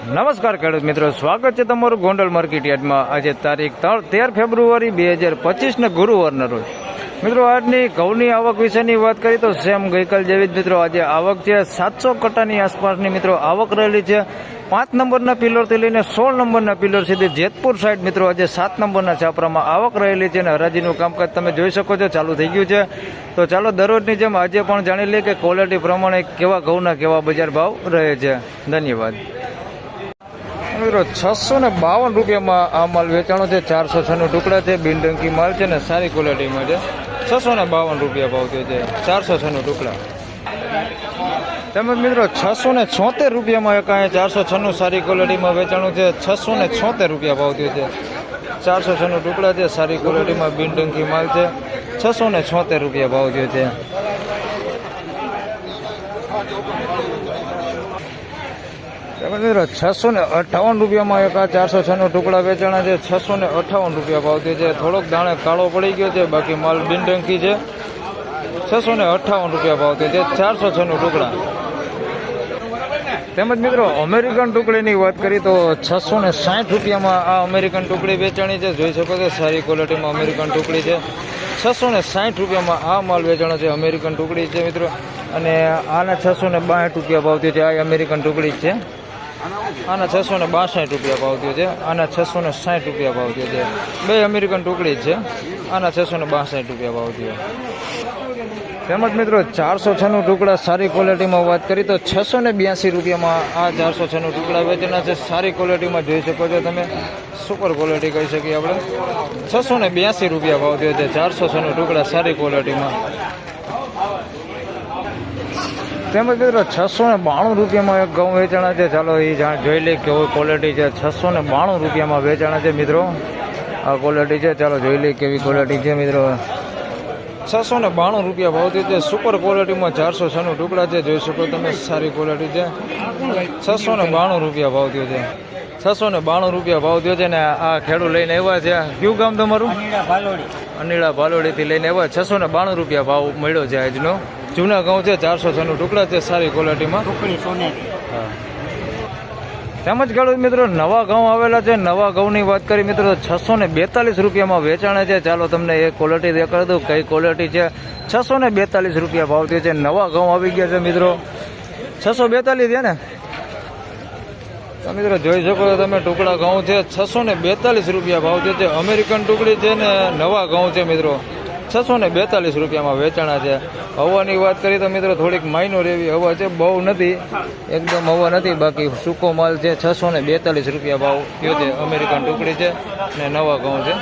નમસ્કાર ખેડૂત મિત્રો, સ્વાગત છે તમારું ગોંડલ માર્કેટ યાર્ડમાં. આજે તારીખ 13 ફેબ્રુઆરી 2025 ગુરુવારના રોજ મિત્રો આજની ઘઉંની આવક વિશેની વાત કરીએ તો સેમ ગઈકાલ જેવી જ મિત્રો આજે આવક છે 700 કટ્ટાની આસપાસની મિત્રો આવક રહેલી છે. 5 નંબરના પિલરથી લઈને 16 નંબરના પિલર સુધી જેતપુર સાઈડ મિત્રો આજે 7 નંબરના છાપરામાં આવક રહેલી છે અને હરાજીનું કામકાજ તમે જોઈ શકો છો ચાલુ થઈ ગયું છે. તો ચાલો દરરોજની જેમ આજે પણ જાણી લઈએ કે ક્વોલિટી પ્રમાણે કેવા ઘઉંના કેવા બજાર ભાવ રહે છે. ધન્યવાદ મિત્રો. 652 રૂપિયામાં આ માલ વેચાણો છે. 406 ટુકડા છે, બિનડંકી માલ છે ને સારી ક્વોલિટીમાં છે. 652 રૂપિયા ભાવ થયો છે 406 ટુકડા. તેમજ મિત્રો 676 રૂપિયામાં એક અહીંયા 406 સારી ક્વોલિટીમાં વેચાણું છે. 676 રૂપિયા ભાવ થયો છે. 406 ટુકડા છે, સારી ક્વોલિટીમાં બિનડંકી માલ છે. 676 રૂપિયા ભાવ થયો છે. મિત્રો 658 રૂપિયામાં એક આ 406 ટુકડા વેચાણા છે. 658 રૂપિયા ભાવ થયો છે. થોડોક દાણે કાળો પડી ગયો છે, બાકી માલ બિનડંકી છે. 658 રૂપિયા ભાવ થયો છે 406 ટુકડા. તેમજ મિત્રો અમેરિકન ટુકડીની વાત કરીએ તો 660 રૂપિયામાં આ અમેરિકન ટુકડી વેચાણી છે. જોઈ શકો છો સારી ક્વોલિટીમાં અમેરિકન ટુકડી છે. 660 રૂપિયામાં આ માલ વેચાણો છે, અમેરિકન ટુકડી છે મિત્રો. અને આના 662 રૂપિયા ભાવ થયો છે. આ અમેરિકન ટુકડી છે. આના 662 રૂપિયા ભાવ થયો છે. આના 660 રૂપિયા ભાવ થયો છે. બે અમેરિકન ટુકડી છે. આના 662 રૂપિયા ભાવ થયો. તેમજ મિત્રો 406 ટુકડા સારી ક્વોલિટીમાં વાત કરી તો 682 રૂપિયામાં આ 406 ટુકડા વેચેના છે. સારી ક્વોલિટીમાં જોઈ શકો છો તમે, સુપર ક્વોલિટી કહી શકીએ આપણે. 682 રૂપિયા ભાવ થયો છે 406 ટુકડા સારી ક્વોલિટીમાં. તેમજ મિત્રો 692 રૂપિયામાં એક ઘઉં વેચાણા છે. ચાલો એ જોઈ લઈએ કેવી ક્વોલિટી છે. 692 રૂપિયામાં વેચાણા છે મિત્રો. આ ક્વોલિટી છે, ચાલો જોઈ લઈએ કેવી ક્વોલિટી છે મિત્રો. 692 રૂપિયા ભાવ થયો છે. સુપર ક્વોલિટીમાં 406 ટુકડા છે. જોઈ શકો તમે, સારી ક્વોલિટી છે. 692 રૂપિયા ભાવ થયો છે. 692 રૂપિયા ભાવ થયો છે ને આ ખેડૂત લઈને આવ્યા છે. કયું ગામ તમારું? અનીડા ભાલોડીથી લઈને આવ્યા. 692 રૂપિયા ભાવ મળ્યો છે આજનો. જૂના ઘઉં છે, 406 ટુકડા છે, સારી ક્વોલિટીમાં. તેમજ ખેડૂત મિત્રો નવા ઘઉં આવેલા છે. નવા ઘઉંની વાત કરી મિત્રો 642 રૂપિયામાં વેચાણે છે. ચાલો તમને એ ક્વોલિટી દેખાડી દઉં કઈ ક્વોલિટી છે. 642 રૂપિયા ભાવ થયો છે. નવા ઘઉં આવી ગયા છે મિત્રો. 642 છે ને તો મિત્રો જોઈ શકો છો તમે, ટુકડા ઘઉં છે. 642 રૂપિયા ભાવ થયો છે. અમેરિકન ટુકડી છે ને નવા ઘઉં છે મિત્રો. 642 રૂપિયામાં વેચાણા છે. હવાની વાત કરીએ તો મિત્રો થોડીક માઇનોર એવી હવા છે, બહુ નથી, એકદમ હવા નથી, બાકી સૂકો માલ છે. 642 રૂપિયા ભાવ થયો છે. અમેરિકન ટુકડી છે ને નવા ઘઉં છે.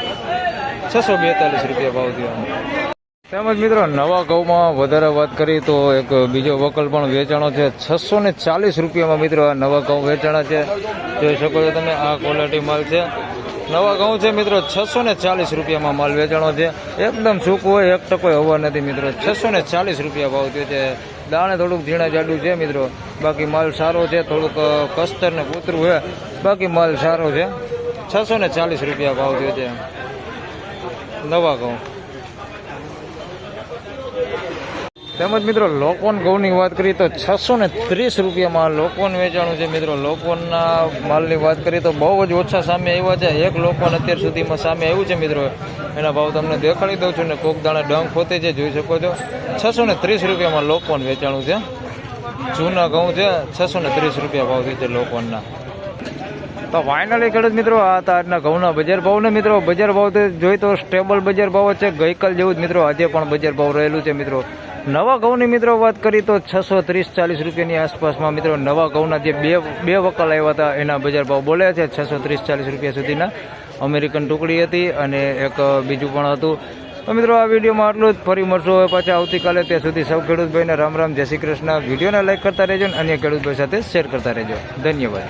642 રૂપિયા ભાવ થયો. તેમજ મિત્રો નવા ઘઉંમાં વધારે વાત કરીએ તો એક બીજો વકલ પણ વેચાણો છે. 640 રૂપિયામાં મિત્રો આ નવા ઘઉં વેચાણા છે. જોઈ શકો છો તમે, આ ક્વોલિટી માલ છે. નવા ઘઉં છે મિત્રો. 640 રૂપિયામાં માલ વેચાણો છે. એકદમ સૂકું હોય, 1% હવા નથી મિત્રો. 640 રૂપિયા ભાવ થયો છે. દાણે થોડુંક ઝીણા જાડું છે મિત્રો, બાકી માલ સારો છે. થોડુંક કસ્તર ને કૂતરું છે, બાકી માલ સારો છે. 640 રૂપિયા ભાવ થયો છે નવા ઘઉં. તેમજ મિત્રો લોકવન ઘઉંની વાત કરીએ તો 630 રૂપિયામાં લોકવન વેચાણું છે મિત્રો. લોકવનના માલની વાત કરીએ તો બહુ જ ઓછા સામે આવ્યા છે. એક લોકવન અત્યાર સુધીમાં સામે આવ્યું છે મિત્રો. એના ભાવ તમને દેખાડી દઉં છું ને કોક દાણે ડંખ પોતે છે, જોઈ શકો છો. 630 રૂપિયામાં લોકવન વેચાણું છે. જૂના ઘઉં છે. 630 રૂપિયા ભાવ થયો છે લોકવનના. તો ફાઇનલી ખેડૂત મિત્રો આ હતા આજના ઘઉંના બજાર ભાવને મિત્રો. બજાર ભાવ જોઈ તો સ્ટેબલ બજાર ભાવ છે ગઈકાલ જેવું જ મિત્રો. આજે પણ બજાર ભાવ રહેલું છે મિત્રો. નવા ઘઉંની મિત્રો વાત કરી તો 630-40 રૂપિયાની આસપાસમાં મિત્રો નવા ઘઉંના જે બે વકલ આવ્યા હતા એના બજાર ભાવ બોલ્યા છે. 630-40 રૂપિયા સુધીના અમેરિકન ટુકડી હતી અને એક બીજું પણ હતું. તો મિત્રો આ વિડીયોમાં આટલું જ. ફરી મળશું હવે પાછા આવતીકાલે. ત્યાં સુધી સૌ ખેડૂતભાઈને રામ રામ, જય શ્રી કૃષ્ણ. વિડીયોને લાઈક કરતા રહેજો અને અન્ય ખેડૂતભાઈ સાથે શેર કરતા રહેજો. ધન્યવાદ.